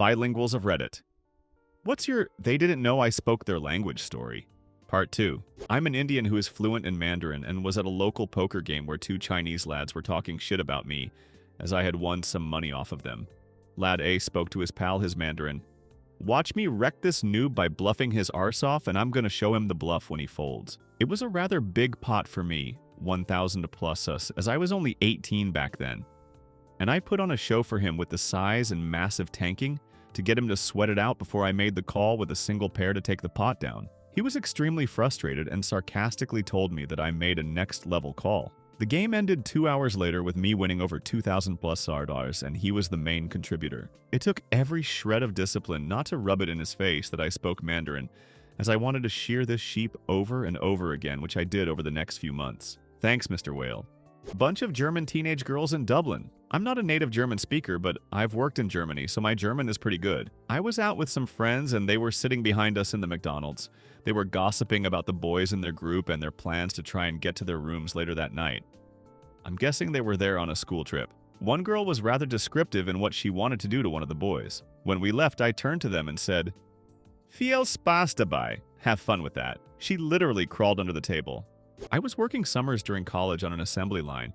Bilinguals of Reddit. What's your "they didn't know I spoke their language" story? Part 2. I'm an Indian who is fluent in Mandarin and was at a local poker game where two Chinese lads were talking shit about me as I had won some money off of them. Lad A spoke to his pal his Mandarin. "Watch me wreck this noob by bluffing his arse off, and I'm gonna show him the bluff when he folds." It was a rather big pot for me, 1,000 plus us, as I was only 18 back then. And I put on a show for him with the size and massive tanking to get him to sweat it out before I made the call with a single pair to take the pot down. He was extremely frustrated and sarcastically told me that I made a next-level call. The game ended 2 hours later with me winning over 2,000 plus SARDars, and he was the main contributor. It took every shred of discipline not to rub it in his face that I spoke Mandarin, as I wanted to shear this sheep over and over again, which I did over the next few months. Thanks, Mr. Whale. Bunch of German teenage girls in Dublin. I'm not a native German speaker, but I've worked in Germany, so my German is pretty good. I was out with some friends and they were sitting behind us in the McDonald's. They were gossiping about the boys in their group and their plans to try and get to their rooms later that night. I'm guessing they were there on a school trip. One girl was rather descriptive in what she wanted to do to one of the boys. When we left, I turned to them and said, "Viel Spaß dabei. Have fun with that." She literally crawled under the table. I was working summers during college on an assembly line,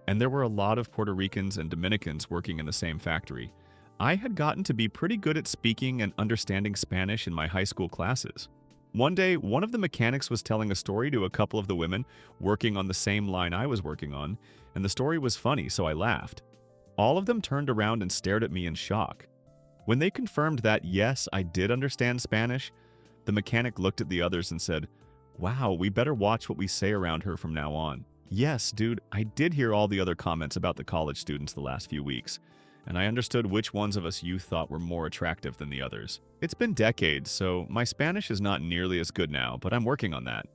and there were a lot of Puerto Ricans and Dominicans working in the same factory. I had gotten to be pretty good at speaking and understanding Spanish in my high school classes. One day, one of the mechanics was telling a story to a couple of the women working on the same line I was working on, and the story was funny, so I laughed. All of them turned around and stared at me in shock. When they confirmed that, yes, I did understand Spanish, the mechanic looked at the others and said, "Wow, we better watch what we say around her from now on." Yes, dude, I did hear all the other comments about the college students the last few weeks, and I understood which ones of us you thought were more attractive than the others. It's been decades, so my Spanish is not nearly as good now, but I'm working on that.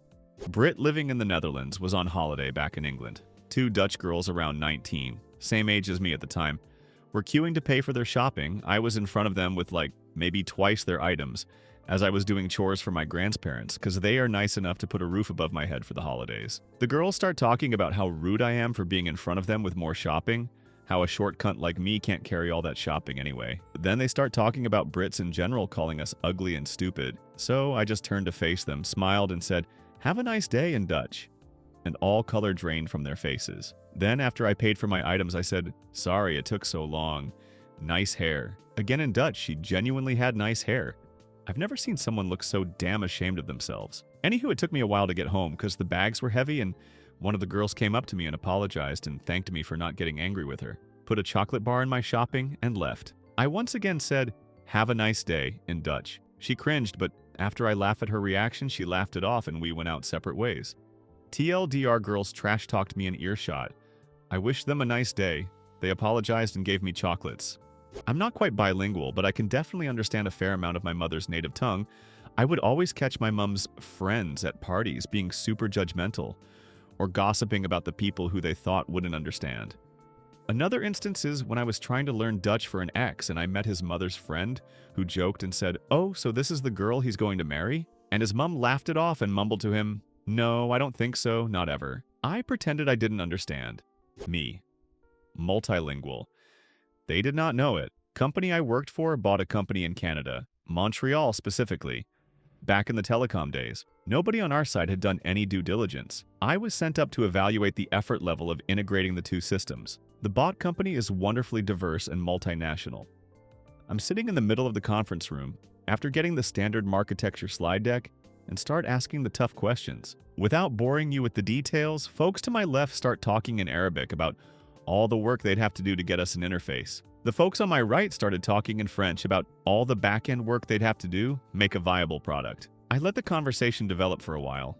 Brit living in the Netherlands was on holiday back in England. Two Dutch girls around 19, same age as me at the time, were queuing to pay for their shopping. I was in front of them with maybe twice their items, as I was doing chores for my grandparents, because they are nice enough to put a roof above my head for the holidays. The girls start talking about how rude I am for being in front of them with more shopping, how a short cunt like me can't carry all that shopping anyway. Then they start talking about Brits in general, calling us ugly and stupid. So I just turned to face them, smiled, and said, "Have a nice day" in Dutch. And all color drained from their faces. Then after I paid for my items, I said, "Sorry, it took so long. Nice hair." Again in Dutch, she genuinely had nice hair. I've never seen someone look so damn ashamed of themselves. Anywho, it took me a while to get home because the bags were heavy, and one of the girls came up to me and apologized and thanked me for not getting angry with her, put a chocolate bar in my shopping, and left. I once again said, "Have a nice day" in Dutch. She cringed, but after I laughed at her reaction, she laughed it off and we went out separate ways. TLDR girls trash-talked me in earshot. I wished them a nice day. They apologized and gave me chocolates. I'm not quite bilingual, but I can definitely understand a fair amount of my mother's native tongue. I would always catch my mom's friends at parties being super judgmental or gossiping about the people who they thought wouldn't understand. Another instance is when I was trying to learn Dutch for an ex and I met his mother's friend who joked and said, "Oh, so this is the girl he's going to marry?" And his mom laughed it off and mumbled to him, "No, I don't think so, not ever." I pretended I didn't understand. Me. Multilingual. They did not know it. Company I worked for bought a company in Canada, Montreal specifically. Back in the telecom days, nobody on our side had done any due diligence. I was sent up to evaluate the effort level of integrating the two systems. The bought company is wonderfully diverse and multinational. I'm sitting in the middle of the conference room after getting the standard architecture slide deck and start asking the tough questions. Without boring you with the details, folks to my left start talking in Arabic about all the work they'd have to do to get us an interface. The folks on my right started talking in French about all the back-end work they'd have to do make a viable product. I let the conversation develop for a while.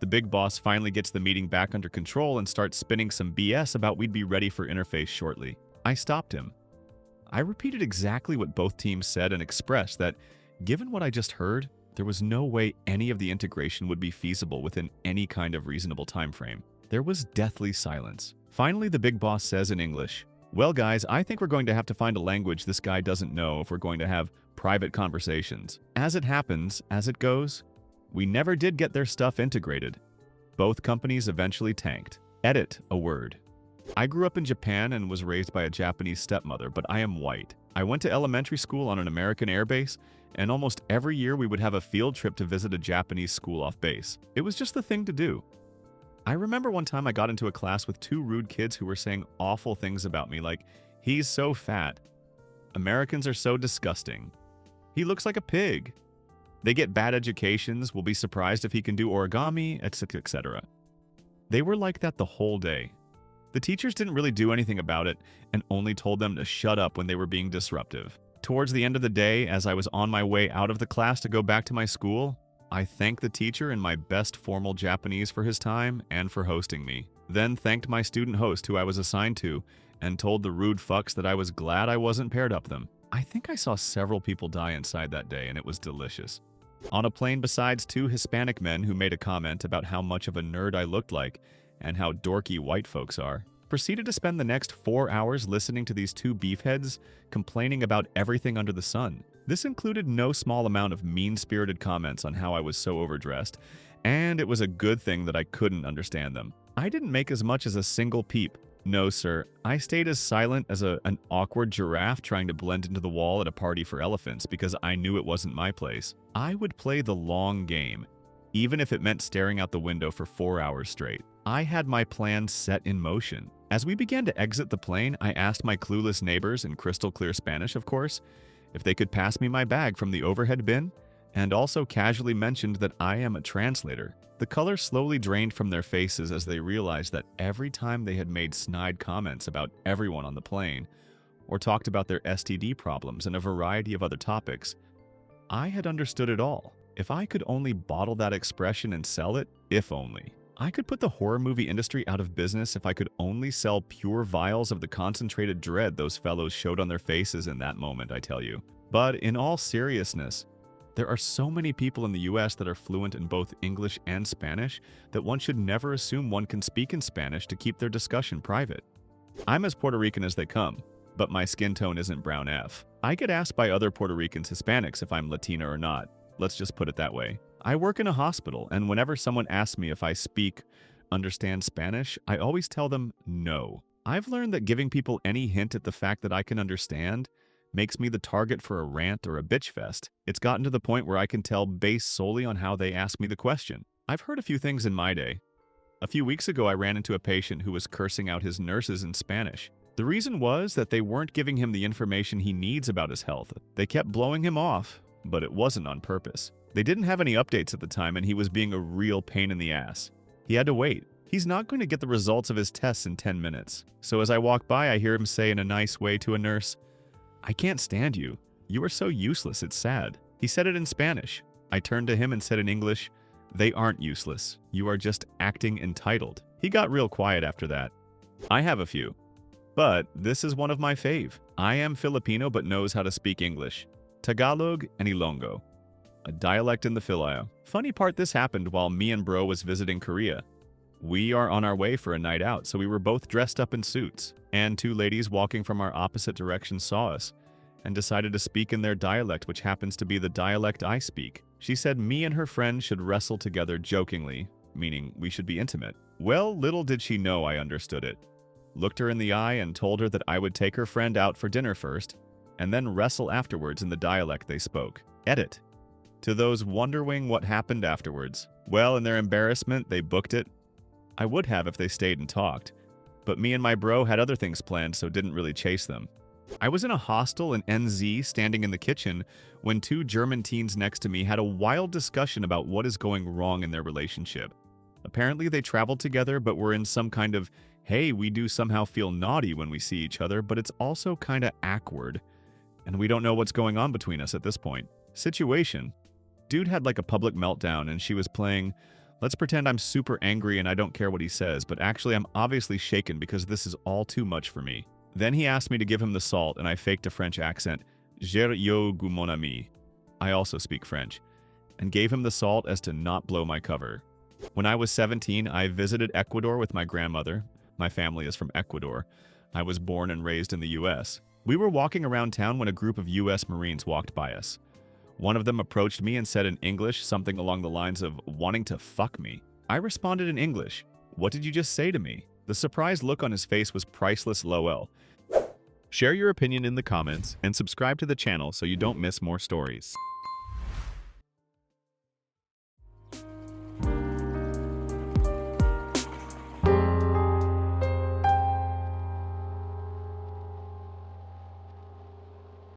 The big boss finally gets the meeting back under control and starts spinning some BS about we'd be ready for interface shortly. I stopped him. I repeated exactly what both teams said and expressed that, given what I just heard, there was no way any of the integration would be feasible within any kind of reasonable time frame. There was deathly silence. Finally, the big boss says in English, "Well, guys, I think we're going to have to find a language this guy doesn't know if we're going to have private conversations." As it happens, as it goes, we never did get their stuff integrated. Both companies eventually tanked. Edit a word. I grew up in Japan and was raised by a Japanese stepmother, but I am white. I went to elementary school on an American airbase, and almost every year we would have a field trip to visit a Japanese school off base. It was just the thing to do. I remember one time I got into a class with two rude kids who were saying awful things about me, like, "He's so fat. Americans are so disgusting. He looks like a pig. They get bad educations, will be surprised if he can do origami, etc., etc." They were like that the whole day. The teachers didn't really do anything about it and only told them to shut up when they were being disruptive. Towards the end of the day, as I was on my way out of the class to go back to my school, I thanked the teacher in my best formal Japanese for his time and for hosting me. Then thanked my student host who I was assigned to and told the rude fucks that I was glad I wasn't paired up them. I think I saw several people die inside that day and it was delicious. On a plane, besides two Hispanic men who made a comment about how much of a nerd I looked like and how dorky white folks are, proceeded to spend the next 4 hours listening to these two beefheads complaining about everything under the sun. This included no small amount of mean-spirited comments on how I was so overdressed, and it was a good thing that I couldn't understand them. I didn't make as much as a single peep. No, sir. I stayed as silent as an awkward giraffe trying to blend into the wall at a party for elephants because I knew it wasn't my place. I would play the long game, even if it meant staring out the window for 4 hours straight. I had my plan set in motion. As we began to exit the plane, I asked my clueless neighbors, in crystal clear Spanish of course, if they could pass me my bag from the overhead bin, and also casually mentioned that I am a translator. The color slowly drained from their faces as they realized that every time they had made snide comments about everyone on the plane, or talked about their STD problems and a variety of other topics, I had understood it all. If I could only bottle that expression and sell it, if only. I could put the horror movie industry out of business if I could only sell pure vials of the concentrated dread those fellows showed on their faces in that moment, I tell you. But in all seriousness, there are so many people in the US that are fluent in both English and Spanish that one should never assume one can speak in Spanish to keep their discussion private. I'm as Puerto Rican as they come, but my skin tone isn't brown F. I get asked by other Puerto Ricans Hispanics if I'm Latina or not. Let's just put it that way. I work in a hospital, and whenever someone asks me if I understand Spanish, I always tell them no. I've learned that giving people any hint at the fact that I can understand makes me the target for a rant or a bitch fest. It's gotten to the point where I can tell based solely on how they ask me the question. I've heard a few things in my day. A few weeks ago, I ran into a patient who was cursing out his nurses in Spanish. The reason was that they weren't giving him the information he needs about his health. They kept blowing him off, but it wasn't on purpose. They didn't have any updates at the time, and he was being a real pain in the ass. He had to wait. He's not going to get the results of his tests in 10 minutes. So as I walk by, I hear him say in a nice way to a nurse, "I can't stand you. You are so useless, it's sad." He said it in Spanish. I turned to him and said in English, "They aren't useless. You are just acting entitled." He got real quiet after that. I have a few, but this is one of my fave. I am Filipino but knows how to speak English. Tagalog and Ilonggo, a dialect in the Philippines. Funny part, this happened while me and bro was visiting Korea. We are on our way for a night out, so we were both dressed up in suits, and two ladies walking from our opposite directions saw us and decided to speak in their dialect, which happens to be the dialect I speak. She said me and her friend should wrestle together jokingly, meaning we should be intimate. Well, little did she know I understood it. Looked her in the eye and told her that I would take her friend out for dinner first, and then wrestle afterwards in the dialect they spoke. Edit. To those wondering what happened afterwards, well, in their embarrassment, they booked it. I would have if they stayed and talked, but me and my bro had other things planned, so didn't really chase them. I was in a hostel in NZ, standing in the kitchen, when two German teens next to me had a wild discussion about what is going wrong in their relationship. Apparently they traveled together, but were in some kind of, hey, we do somehow feel naughty when we see each other, but it's also kinda awkward, and we don't know what's going on between us at this point. Situation. Dude had like a public meltdown and she was playing, let's pretend I'm super angry and I don't care what he says, but actually I'm obviously shaken because this is all too much for me. Then he asked me to give him the salt and I faked a French accent, "J'ai yo gu mon ami." I also speak French, and gave him the salt as to not blow my cover. When I was 17, I visited Ecuador with my grandmother. My family is from Ecuador. I was born and raised in the US. We were walking around town when a group of US Marines walked by us. One of them approached me and said in English something along the lines of wanting to fuck me. I responded in English, "What did you just say to me?" The surprised look on his face was priceless, lol. Share your opinion in the comments and subscribe to the channel so you don't miss more stories.